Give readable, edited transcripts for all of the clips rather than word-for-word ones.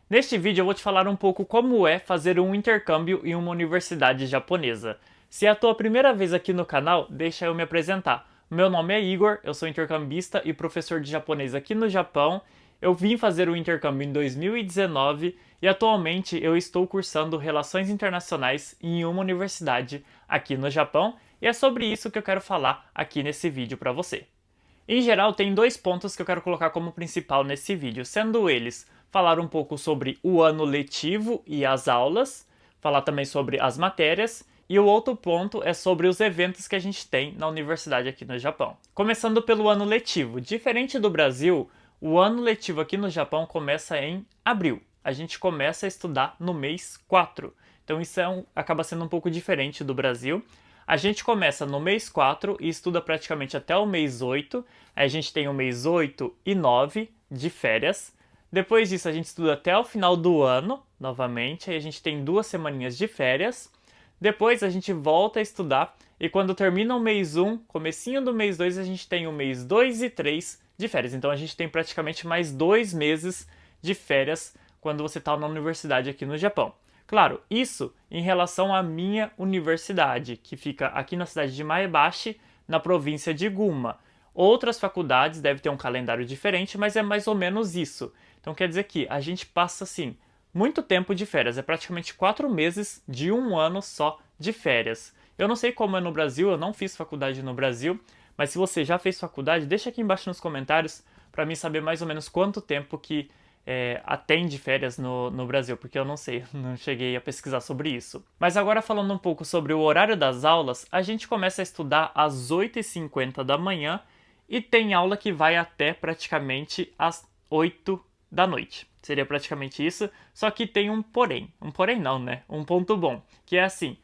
Neste vídeo eu vou te falar um pouco como é fazer um intercâmbio em uma universidade japonesa. Se é a tua primeira vez aqui no canal, deixa eu me apresentar. Meu nome é Igor, eu sou intercambista e professor de japonês aqui no Japão. Eu vim fazer o intercâmbio em 2019 e atualmente eu estou cursando Relações Internacionais em uma universidade aqui no Japão, e é sobre isso que eu quero falar aqui nesse vídeo para você. Em geral, tem dois pontos que eu quero colocar como principal nesse vídeo, sendo eles falar um pouco sobre o ano letivo e as aulas, falar também sobre as matérias, e o outro ponto é sobre os eventos que a gente tem na universidade aqui no Japão. Começando pelo ano letivo. Diferente do Brasil, o ano letivo aqui no Japão começa em abril. A gente começa a estudar no mês 4. Então isso acaba sendo um pouco diferente do Brasil. A gente começa no mês 4 e estuda praticamente até o mês 8. Aí a gente tem o mês 8 e 9 de férias. Depois disso a gente estuda até o final do ano, novamente. Aí a gente tem 2 semaninhas de férias. Depois a gente volta a estudar e quando termina o mês 1, comecinho do mês 2, a gente tem o mês 2 e 3 de férias. Então a gente tem praticamente mais 2 meses de férias quando você está na universidade aqui no Japão. Claro, isso em relação à minha universidade, que fica aqui na cidade de Maebashi, na província de Gunma. Outras faculdades devem ter um calendário diferente, mas é mais ou menos isso. Então quer dizer que a gente passa, assim, muito tempo de férias. É praticamente 4 meses de um ano só de férias. Eu não sei como é no Brasil, eu não fiz faculdade no Brasil, mas se você já fez faculdade, deixa aqui embaixo nos comentários para mim saber mais ou menos quanto tempo que atende férias no Brasil, porque eu não sei, não cheguei a pesquisar sobre isso. Mas agora falando um pouco sobre o horário das aulas, a gente começa a estudar às 8h50 da manhã e tem aula que vai até praticamente às 8 da noite. Seria praticamente isso, só que tem um porém. Um porém não, né? Um ponto bom, que é assim,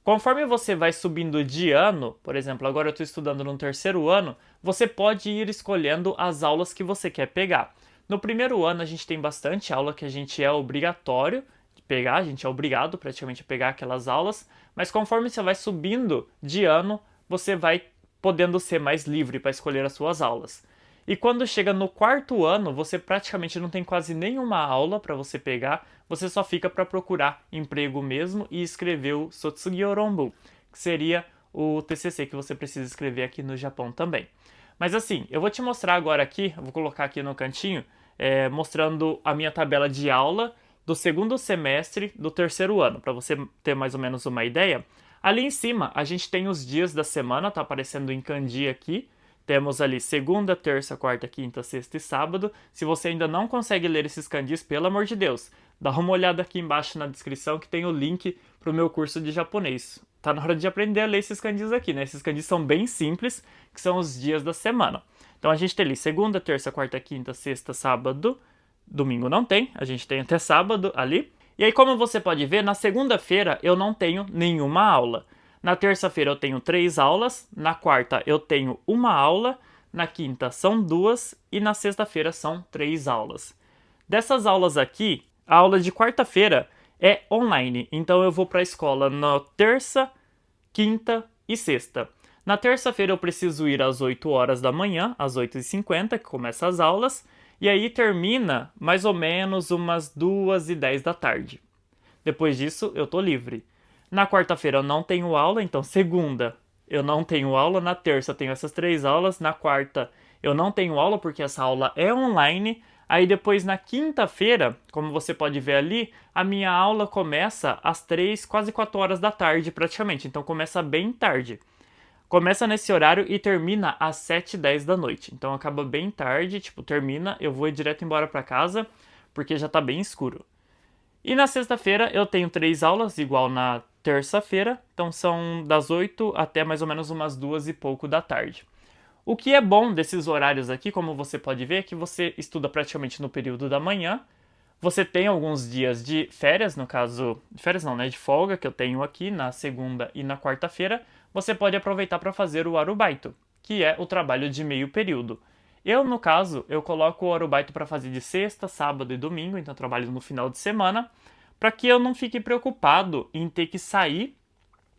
conforme você vai subindo de ano, por exemplo, agora eu estou estudando no terceiro ano, você pode ir escolhendo as aulas que você quer pegar. No primeiro ano a gente tem bastante aula que a gente é obrigatório de pegar, a gente é obrigado praticamente a pegar aquelas aulas, mas conforme você vai subindo de ano, você vai podendo ser mais livre para escolher as suas aulas. E quando chega no quarto ano, você praticamente não tem quase nenhuma aula para você pegar, você só fica para procurar emprego mesmo e escrever o Sotsugi-Ronbu, que seria o TCC que você precisa escrever aqui no Japão também. Mas assim, eu vou te mostrar agora aqui, eu vou colocar aqui no cantinho, mostrando a minha tabela de aula do segundo semestre do terceiro ano, para você ter mais ou menos uma ideia. Ali em cima, a gente tem os dias da semana, tá aparecendo em kanji aqui. Temos ali segunda, terça, quarta, quinta, sexta e sábado. Se você ainda não consegue ler esses kanjis, pelo amor de Deus, dá uma olhada aqui embaixo na descrição que tem o link para o meu curso de japonês. Tá na hora de aprender a ler esses kanjis aqui, né? Esses kanjis são bem simples, que são os dias da semana. Então a gente tem ali segunda, terça, quarta, quinta, sexta, sábado. Domingo não tem, a gente tem até sábado ali. E aí, como você pode ver, na segunda-feira eu não tenho nenhuma aula. Na terça-feira eu tenho 3 aulas, na quarta eu tenho uma aula, na quinta são 2 e na sexta-feira são 3 aulas. Dessas aulas aqui, a aula de quarta-feira é online, então eu vou para a escola na terça, quinta e sexta. Na terça-feira eu preciso ir às 8 horas da manhã, às 8h50, que começa as aulas, e aí termina mais ou menos umas 2h10 da tarde. Depois disso, eu tô livre. Na quarta-feira eu não tenho aula, então segunda eu não tenho aula, na terça eu tenho essas 3 aulas, na quarta eu não tenho aula porque essa aula é online. Aí depois na quinta-feira, como você pode ver ali, a minha aula começa às 3, quase 4 horas da tarde praticamente, então começa bem tarde. Começa nesse horário e termina às 7h10 da noite. Então acaba bem tarde, tipo, termina, eu vou direto embora pra casa, porque já tá bem escuro. E na sexta-feira eu tenho 3 aulas, igual na terça-feira, então são das 8 até mais ou menos umas 2 e pouco da tarde. O que é bom desses horários aqui, como você pode ver, é que você estuda praticamente no período da manhã. Você tem alguns dias de férias, no caso, de férias não, né, de folga que eu tenho aqui na segunda e na quarta-feira. Você pode aproveitar para fazer o arubaito, que é o trabalho de meio período. Eu, no caso, eu coloco o arubaito para fazer de sexta, sábado e domingo, então eu trabalho no final de semana, para que eu não fique preocupado em ter que sair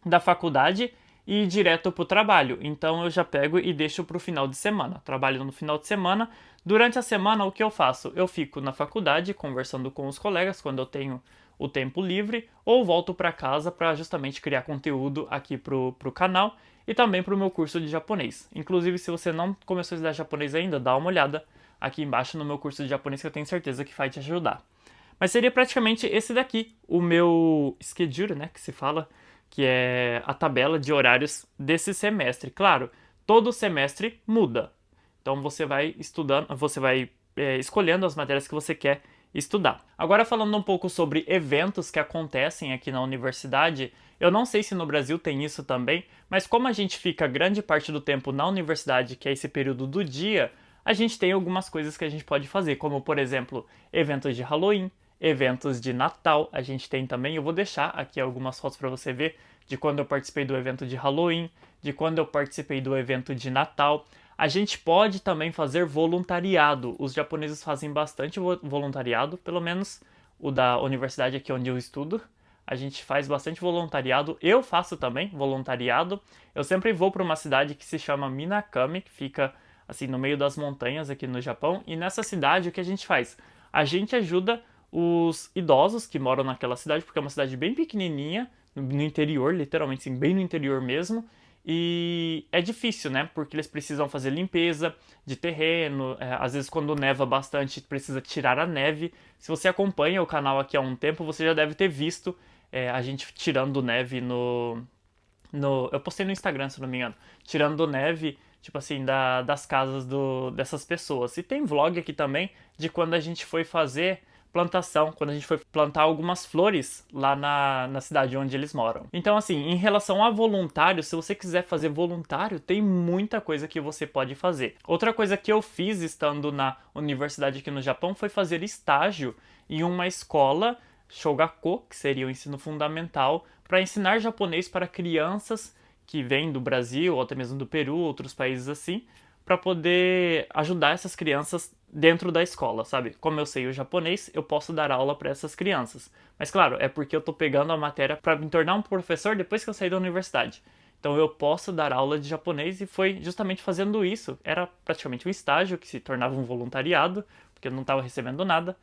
da faculdade e ir direto para o trabalho. Então eu já pego e deixo para o final de semana. Trabalho no final de semana. Durante a semana, o que eu faço? Eu fico na faculdade conversando com os colegas quando eu tenho o tempo livre, ou volto para casa para justamente criar conteúdo aqui pro canal e também para o meu curso de japonês. Inclusive, se você não começou a estudar japonês ainda, dá uma olhada aqui embaixo no meu curso de japonês que eu tenho certeza que vai te ajudar. Mas seria praticamente esse daqui, o meu schedule, né, que se fala, que é a tabela de horários desse semestre. Claro, todo semestre muda. Então você vai estudando, você vai escolhendo as matérias que você quer estudar. Agora falando um pouco sobre eventos que acontecem aqui na universidade, eu não sei se no Brasil tem isso também, mas como a gente fica grande parte do tempo na universidade, que é esse período do dia, a gente tem algumas coisas que a gente pode fazer, como por exemplo, eventos de Halloween, eventos de Natal, a gente tem também, eu vou deixar aqui algumas fotos para você ver de quando eu participei do evento de Halloween, de quando eu participei do evento de Natal. A gente pode também fazer voluntariado. Os japoneses fazem bastante voluntariado, pelo menos o da universidade aqui onde eu estudo. A gente faz bastante voluntariado. Eu faço também voluntariado. Eu sempre vou para uma cidade que se chama Minakami, que fica assim no meio das montanhas aqui no Japão. E nessa cidade o que a gente faz? A gente ajuda os idosos que moram naquela cidade, porque é uma cidade bem pequenininha, no interior, literalmente, assim, bem no interior mesmo. E é difícil, né? Porque eles precisam fazer limpeza de terreno. Às vezes, quando neva bastante, precisa tirar a neve. Se você acompanha o canal aqui há um tempo, você já deve ter visto a gente tirando neve eu postei no Instagram, se não me engano. Tirando neve, tipo assim, das casas dessas pessoas. E tem vlog aqui também de quando a gente foi fazer plantação, quando a gente foi plantar algumas flores lá na cidade onde eles moram. Então, assim, em relação a voluntário, se você quiser fazer voluntário, tem muita coisa que você pode fazer. Outra coisa que eu fiz estando na universidade aqui no Japão foi fazer estágio em uma escola Shogako, que seria o ensino fundamental, para ensinar japonês para crianças que vêm do Brasil, ou até mesmo do Peru, outros países assim, para poder ajudar essas crianças dentro da escola, sabe? Como eu sei o japonês, eu posso dar aula para essas crianças. Mas claro, é porque eu tô pegando a matéria para me tornar um professor depois que eu saí da universidade. Então eu posso dar aula de japonês e foi justamente fazendo isso. Era praticamente um estágio que se tornava um voluntariado, porque eu não estava recebendo nada.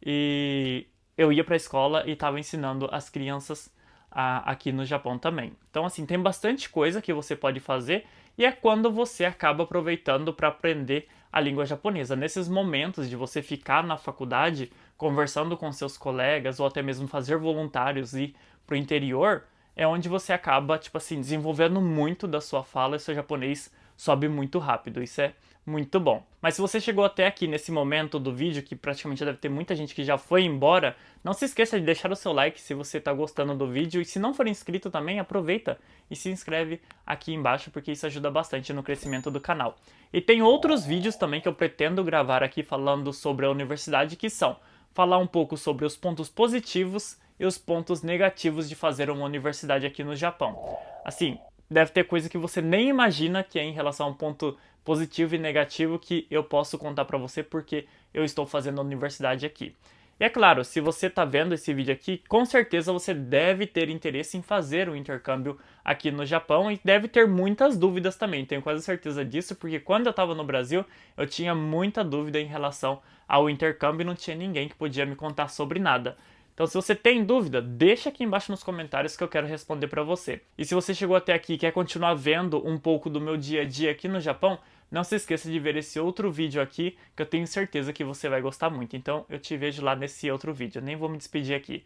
E eu ia para a escola e estava ensinando as crianças aqui no Japão também. Então, assim, tem bastante coisa que você pode fazer e é quando você acaba aproveitando para aprender a língua japonesa. Nesses momentos de você ficar na faculdade conversando com seus colegas ou até mesmo fazer voluntários e ir pro interior, é onde você acaba, tipo assim, desenvolvendo muito da sua fala e seu japonês sobe muito rápido. Isso é muito bom. Mas se você chegou até aqui nesse momento do vídeo, que praticamente deve ter muita gente que já foi embora, não se esqueça de deixar o seu like se você está gostando do vídeo. E se não for inscrito também, aproveita e se inscreve aqui embaixo, porque isso ajuda bastante no crescimento do canal. E tem outros vídeos também que eu pretendo gravar aqui falando sobre a universidade, que são falar um pouco sobre os pontos positivos e os pontos negativos de fazer uma universidade aqui no Japão. Assim, deve ter coisa que você nem imagina que é em relação a um ponto positivo e negativo que eu posso contar pra você porque eu estou fazendo a universidade aqui. E é claro, se você está vendo esse vídeo aqui, com certeza você deve ter interesse em fazer o intercâmbio aqui no Japão e deve ter muitas dúvidas também, tenho quase certeza disso, porque quando eu estava no Brasil, eu tinha muita dúvida em relação ao intercâmbio e não tinha ninguém que podia me contar sobre nada. Então, se você tem dúvida, deixa aqui embaixo nos comentários que eu quero responder para você. E se você chegou até aqui e quer continuar vendo um pouco do meu dia a dia aqui no Japão, não se esqueça de ver esse outro vídeo aqui, que eu tenho certeza que você vai gostar muito. Então, eu te vejo lá nesse outro vídeo. Eu nem vou me despedir aqui.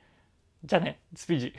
Já né? Despedi.